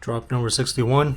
Drop number 61.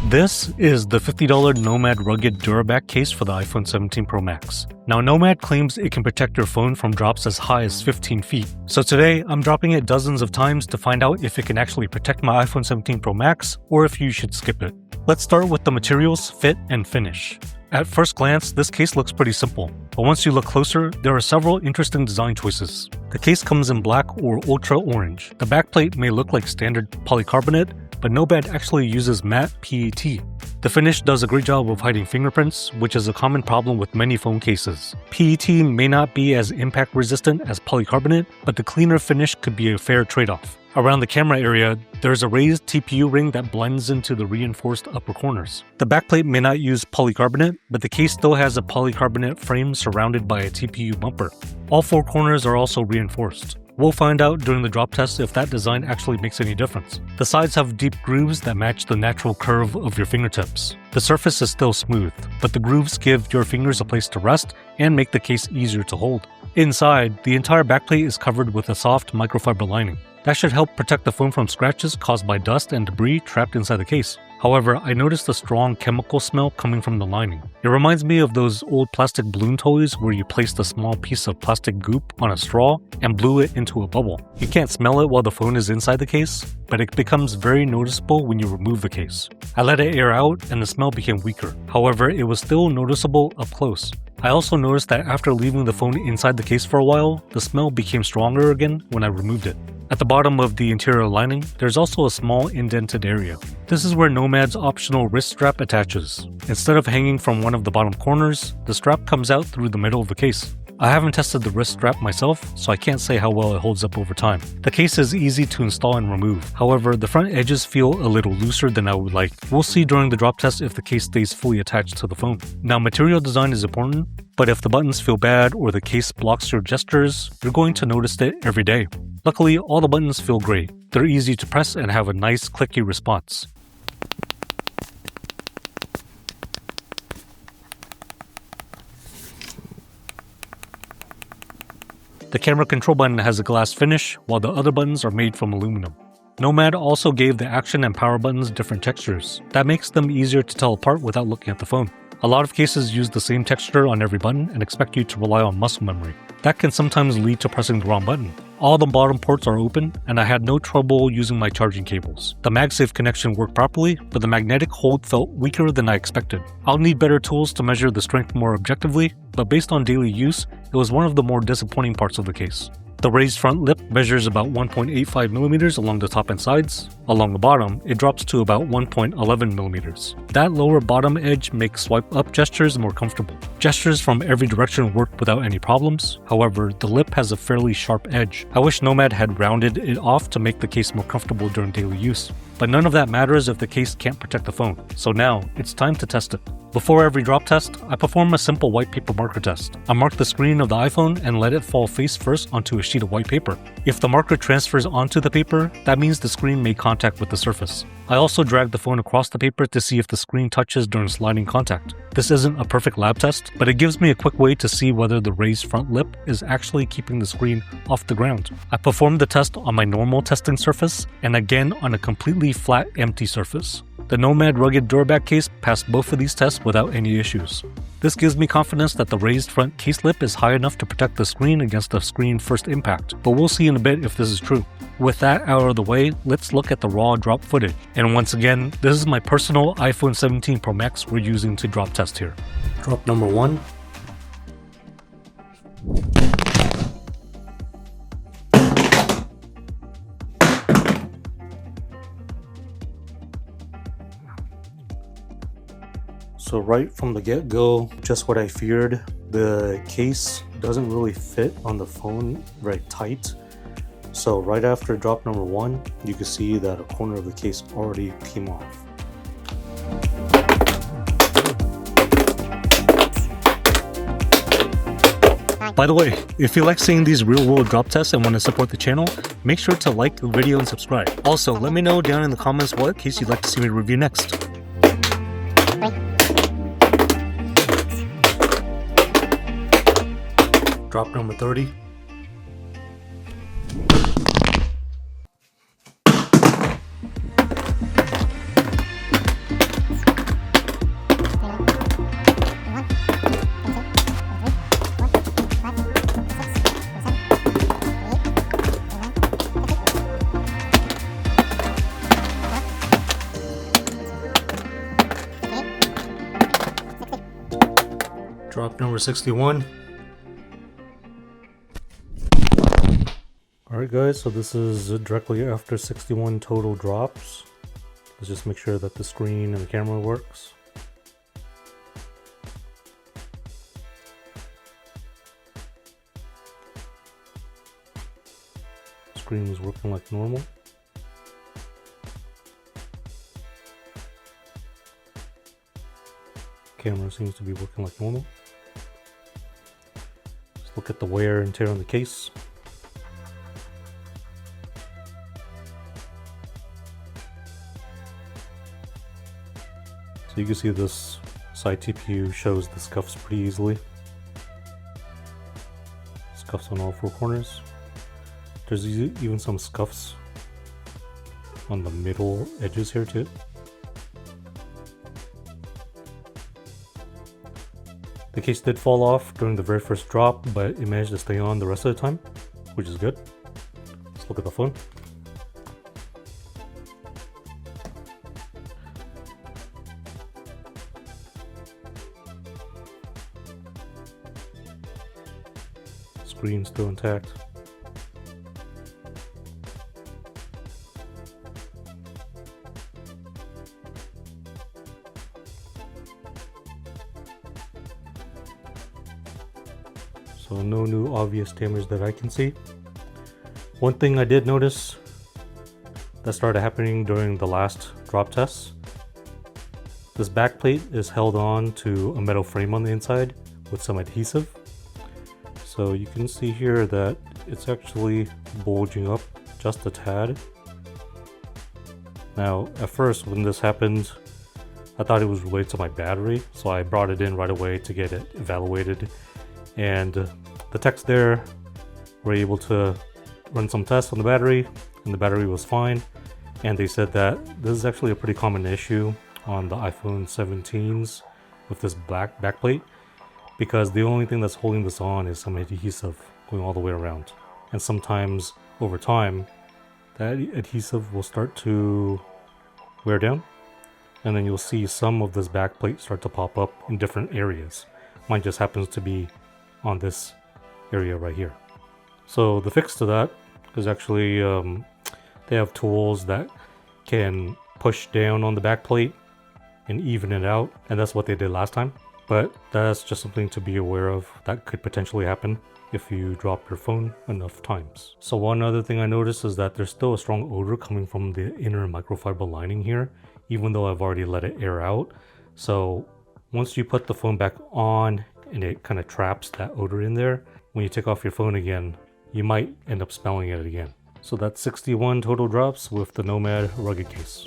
This is the $50 NOMAD Rugged DuraBack case for the iPhone 17 Pro Max. Now, NOMAD claims it can protect your phone from drops as high as 15 feet. So today, I'm dropping it dozens of times to find out if it can actually protect my iPhone 17 Pro Max or if you should skip it. Let's start with the materials, fit, and finish. At first glance, this case looks pretty simple, but once you look closer, there are several interesting design choices. The case comes in black or ultra orange. The backplate may look like standard polycarbonate, but NOMAD actually uses matte PET. The finish does a great job of hiding fingerprints, which is a common problem with many phone cases. PET may not be as impact resistant as polycarbonate, but the cleaner finish could be a fair trade-off. Around the camera area, there's a raised TPU ring that blends into the reinforced upper corners. The backplate may not use polycarbonate, but the case still has a polycarbonate frame surrounded by a TPU bumper. All four corners are also reinforced. We'll find out during the drop test if that design actually makes any difference. The sides have deep grooves that match the natural curve of your fingertips. The surface is still smooth, but the grooves give your fingers a place to rest and make the case easier to hold. Inside, the entire backplate is covered with a soft microfiber lining. That should help protect the phone from scratches caused by dust and debris trapped inside the case. However, I noticed a strong chemical smell coming from the lining. It reminds me of those old plastic balloon toys where you placed a small piece of plastic goop on a straw and blew it into a bubble. You can't smell it while the phone is inside the case, but it becomes very noticeable when you remove the case. I let it air out and the smell became weaker. However, it was still noticeable up close. I also noticed that after leaving the phone inside the case for a while, the smell became stronger again when I removed it. At the bottom of the interior lining, there's also a small indented area. This is where NOMAD's optional wrist strap attaches. Instead of hanging from one of the bottom corners, the strap comes out through the middle of the case. I haven't tested the wrist strap myself, so I can't say how well it holds up over time. The case is easy to install and remove. However, the front edges feel a little looser than I would like. We'll see during the drop test if the case stays fully attached to the phone. Now, material design is important, but if the buttons feel bad or the case blocks your gestures, you're going to notice it every day. Luckily, all the buttons feel great. They're easy to press and have a nice clicky response. The camera control button has a glass finish, while the other buttons are made from aluminum. NOMAD also gave the action and power buttons different textures. That makes them easier to tell apart without looking at the phone. A lot of cases use the same texture on every button and expect you to rely on muscle memory. That can sometimes lead to pressing the wrong button. All the bottom ports are open, and I had no trouble using my charging cables. The MagSafe connection worked properly, but the magnetic hold felt weaker than I expected. I'll need better tools to measure the strength more objectively, but based on daily use, it was one of the more disappointing parts of the case. The raised front lip measures about 1.85mm along the top and sides. Along the bottom, it drops to about 1.11mm. That lower bottom edge makes swipe up gestures more comfortable. Gestures from every direction worked without any problems. However, the lip has a fairly sharp edge. I wish NOMAD had rounded it off to make the case more comfortable during daily use. But none of that matters if the case can't protect the phone. So now, it's time to test it. Before every drop test, I perform a simple white paper marker test. I mark the screen of the iPhone and let it fall face first onto a sheet of white paper. If the marker transfers onto the paper, that means the screen made contact with the surface. I also drag the phone across the paper to see if the screen touches during sliding contact. This isn't a perfect lab test, but it gives me a quick way to see whether the raised front lip is actually keeping the screen off the ground. I performed the test on my normal testing surface and again on a completely flat, empty surface. The NOMAD Rugged DuraBack case passed both of these tests without any issues. This gives me confidence that the raised front case lip is high enough to protect the screen against the screen first impact, but we'll see in a bit if this is true. With that out of the way, let's look at the raw drop footage. And once again, this is my personal iPhone 17 Pro Max we're using to drop test here. Drop number 1. So right from the get-go, just what I feared, the case doesn't really fit on the phone very tight. So right after drop number 1, you can see that a corner of the case already came off. By the way, if you like seeing these real-world drop tests and want to support the channel, make sure to like the video and subscribe. Also, let me know down in the comments what case you'd like to see me review next. Drop number 30. Drop number 61. Alright guys, so this is directly after 61 total drops. Let's just make sure that the screen and the camera works. Screen is working like normal. Camera seems to be working like normal. Let's look at the wear and tear on the case. So you can see this side TPU shows the scuffs pretty easily. Scuffs on all four corners. There's even some scuffs on the middle edges here too. The case did fall off during the very first drop, but it managed to stay on the rest of the time, which is good. Let's look at the phone. Screen still intact. So no new obvious damage that I can see. One thing I did notice that started happening during the last drop test. This backplate is held on to a metal frame on the inside with some adhesive. So you can see here that it's actually bulging up just a tad. Now, at first when this happened, I thought it was related to my battery, so I brought it in right away to get it evaluated. And the techs there were able to run some tests on the battery, and the battery was fine. And they said that this is actually a pretty common issue on the iPhone 17s with this black backplate, because the only thing that's holding this on is some adhesive going all the way around. And sometimes over time, that adhesive will start to wear down, and then you'll see some of this backplate start to pop up in different areas. Mine just happens to be on this area right here. So the fix to that is actually they have tools that can push down on the backplate and even it out, and that's what they did last time. But that's just something to be aware of that could potentially happen if you drop your phone enough times. So one other thing I noticed is that there's still a strong odor coming from the inner microfiber lining here, even though I've already let it air out. So once you put the phone back on and it kind of traps that odor in there, when you take off your phone again, you might end up smelling it again. So that's 61 total drops with the NOMAD Rugged case.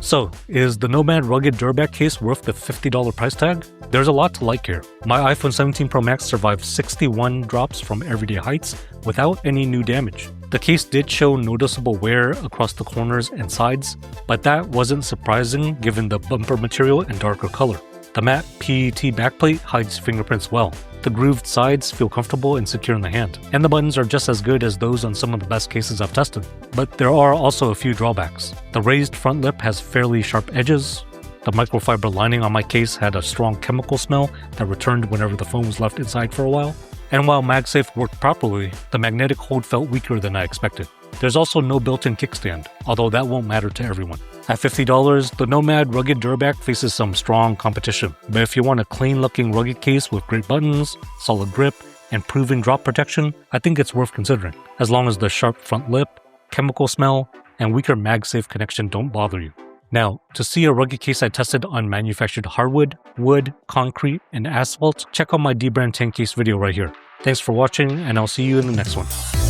So, is the NOMAD Rugged DuraBack case worth the $50 price tag? There's a lot to like here. My iPhone 17 Pro Max survived 61 drops from everyday heights without any new damage. The case did show noticeable wear across the corners and sides, but that wasn't surprising given the bumper material and darker color. The matte PET backplate hides fingerprints well. The grooved sides feel comfortable and secure in the hand, and the buttons are just as good as those on some of the best cases I've tested. But there are also a few drawbacks. The raised front lip has fairly sharp edges. The microfiber lining on my case had a strong chemical smell that returned whenever the phone was left inside for a while. And while MagSafe worked properly, the magnetic hold felt weaker than I expected. There's also no built-in kickstand, although that won't matter to everyone. At $50, the NOMAD Rugged DuraBack faces some strong competition, but if you want a clean-looking rugged case with great buttons, solid grip, and proven drop protection, I think it's worth considering, as long as the sharp front lip, chemical smell, and weaker MagSafe connection don't bother you. Now, to see a rugged case I tested on manufactured hardwood, wood, concrete, and asphalt, check out my D-Brand 10 case video right here. Thanks for watching, and I'll see you in the next one.